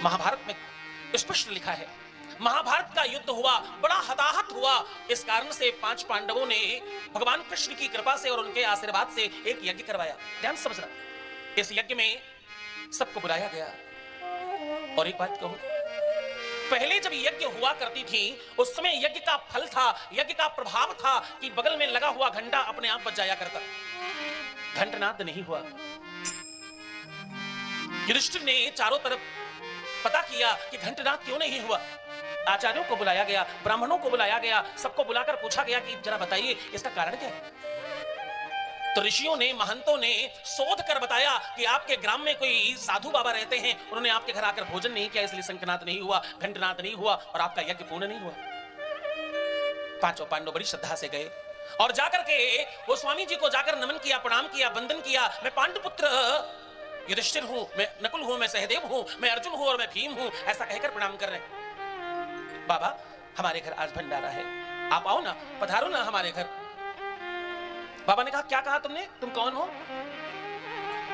महाभारत में स्पष्ट लिखा है, महाभारत का युद्ध हुआ, बड़ा हताहत हुआ। इस कारण से 5 पांडवों ने भगवान कृष्ण की कृपा से और उनके आशीर्वाद से एक यज्ञ करवाया। ध्यान समझना, इस यज्ञ में सबको बुलाया गया। और एक बात कहूं, पहले जब यज्ञ हुआ करती थी उस समय यज्ञ का फल था, यज्ञ का प्रभाव था कि बगल में लगा हुआ घंटा अपने आप बज जाया करता, घंटनाद नहीं हुआ। युधिष्ठिर ने चारों तरफ पता किया कि घंटनाद क्यों नहीं हुआ। आचार्यों को बुलाया गया, ब्राह्मणों को बुलाया गया, सबको बुलाकर पूछा गया कि जरा बताइए इसका कारण क्या है। तो ऋषियों ने, महंतों ने शोध कर बताया कि आपके ग्राम में कोई साधु बाबा रहते हैं, उन्होंने आपके घर आकर भोजन नहीं किया, इसलिए शंखनाद नहीं हुआ, घंटनाद नहीं हुआ और आपका यज्ञ पूर्ण नहीं हुआ। 5 पांडव बड़ी श्रद्धा से गए और जाकर के वो स्वामी जी को जाकर नमन किया, प्रणाम किया, वंदन किया। मैं पांडुपुत्र युधिष्ठिर हूं, मैं नकुल हूं, मैं सहदेव हूं, मैं अर्जुन हूं और मैं भीम हूं, ऐसा कहकर प्रणाम कर रहे हैं। बाबा हमारे घर आज भंडारा है, आप आओ ना, पधारो ना हमारे घर। बाबा ने कहा क्या कहा तुमने, तुम कौन हो,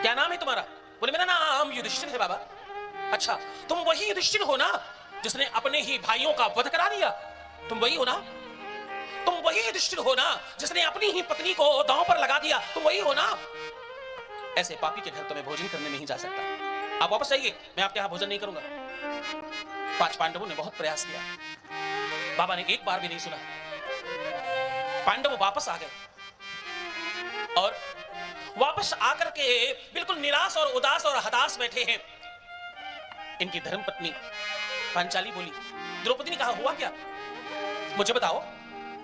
क्या नाम है तुम्हारा। बोले मेरा नाम युधिष्ठिर है बाबा। अच्छा तुम वही युधिष्ठिर हो ना जिसने अपने ही भाइयों का वध करा दिया, तुम वही हो ना, तुम वही युधिष्ठिर हो ना जिसने अपनी ही पत्नी को दांव पर लगा दिया, तुम वही हो ना। ऐसे पापी के घर तो मैं भोजन करने नहीं जा सकता, आप वापस जाइए, मैं आपके यहां भोजन नहीं करूंगा। 5 पांडवों ने बहुत प्रयास किया, बाबा ने एक बार भी नहीं सुना। पांडव वापस आ गए और वापस आकर के बिल्कुल निराश और उदास और हताश बैठे हैं। इनकी धर्मपत्नी पांचाली बोली, द्रौपदी ने कहा हुआ क्या, मुझे बताओ,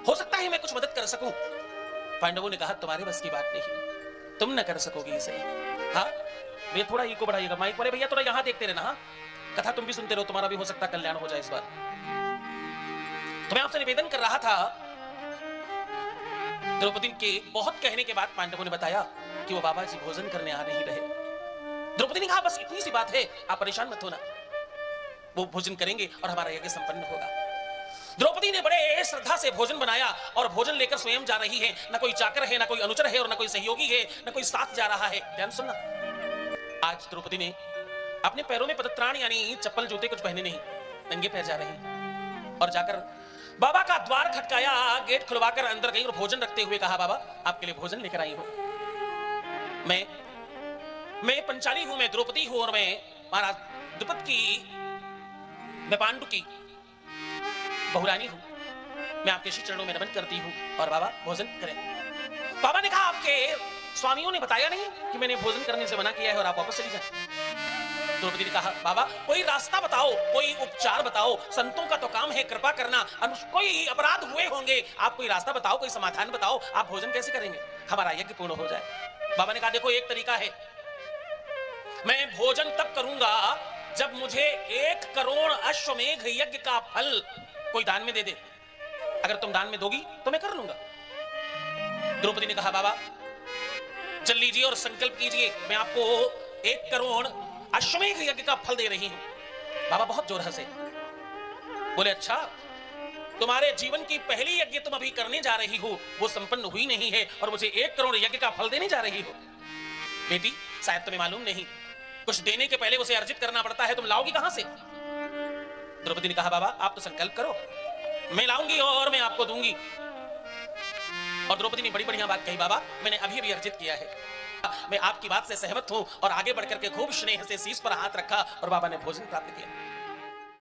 हो सकता है मैं कुछ मदद कर सकूं। पांडवों ने कहा तुम्हारे बस की बात नहीं, तुम न कर सकोगे इसे। हाँ भैया थोड़ा इको बढ़ाइएगा, माइक वाले भैया थोड़ा यहां देखते रहना, हाँ कथा तुम भी सुनते रहो, तुम्हारा भी हो सकता कल्याण हो जाए इस बार। तो मैं आपसे निवेदन कर रहा था, द्रौपदी के बहुत कहने के बाद पांडवों ने बताया कि वो बाबा जी भोजन करने आ नहीं रहे। द्रौपदी ने कहा बस इतनी सी बात है, आप परेशान मत होना, वो भोजन करेंगे और हमारा यज्ञ संपन्न होगा। द्रौपदी ने बड़े श्रद्धा से भोजन बनाया और भोजन लेकर स्वयं जा रही है। न कोई चाकर है, न कोई अनुचर है और न कोई सहयोगी है, न कोई साथ जा रहा है। ध्यान सुनना, आज द्रौपदी ने अपने पैरों में पदत्राण यानी चप्पल जूते कुछ पहने नहीं, नंगे पैर जा रही और जाकर बाबा का द्वार खटकाया, गेट खुलवाकर अंदर गई और भोजन रखते हुए कहा बाबा आपके लिए भोजन लेकर आई हूं। मैं पंचाली हूं, मैं द्रौपदी हूं और मैं महाराज द्रुपद की, मैं पांडु की बहुरानी हूं, मैं आपके श्री चरणों में नमन करती हूं और बाबा भोजन करें। बाबा ने कहा आपके स्वामियों ने बताया नहीं कि मैंने भोजन करने से मना किया है और आप वापस चली जाए। द्रौपदी ने कहा बाबा कोई रास्ता बताओ, कोई उपचार बताओ, संतों का तो काम है कृपा करना, कोई अपराध हुए होंगे, आप कोई रास्ता बताओ, कोई समाधान बताओ, आप भोजन कैसे करेंगे, हमारा यज्ञ पूर्ण हो जाए। बाबा ने कहा देखो एक तरीका है, मैं भोजन तब करूंगा जब मुझे 1 करोड़ अश्वमेघ यज्ञ का फल कोई दान में दे दे, अगर तुम दान में दोगी तो मैं कर लूंगा। द्रौपदी ने कहा बाबा चल लीजिए और संकल्प कीजिए, मैं आपको 1 करोड़ अश्वमेघ यज्ञ का फल दे रही हूं। बाबा बहुत जोर हंसे, बोले अच्छा तुम्हारे जीवन की पहली यज्ञ तुम अभी करने जा रही हो, वो संपन्न हुई नहीं है और मुझे 1 करोड़ यज्ञ का फल देने जा रही हो। बेटी शायद तुम्हें मालूम नहीं, कुछ देने के पहले उसे अर्जित करना पड़ता है, तुम लाओगी कहां से। द्रौपदी ने कहा बाबा आप तो संकल्प करो, मैं लाऊंगी और मैं आपको दूंगी। और द्रौपदी ने बड़ी बढ़िया बात कही, बाबा मैंने अभी अभी अर्जित किया है, मैं आपकी बात से सहमत हूं और आगे बढ़कर के खूब स्नेह से शीश पर हाथ रखा और बाबा ने भोजन प्राप्त किया।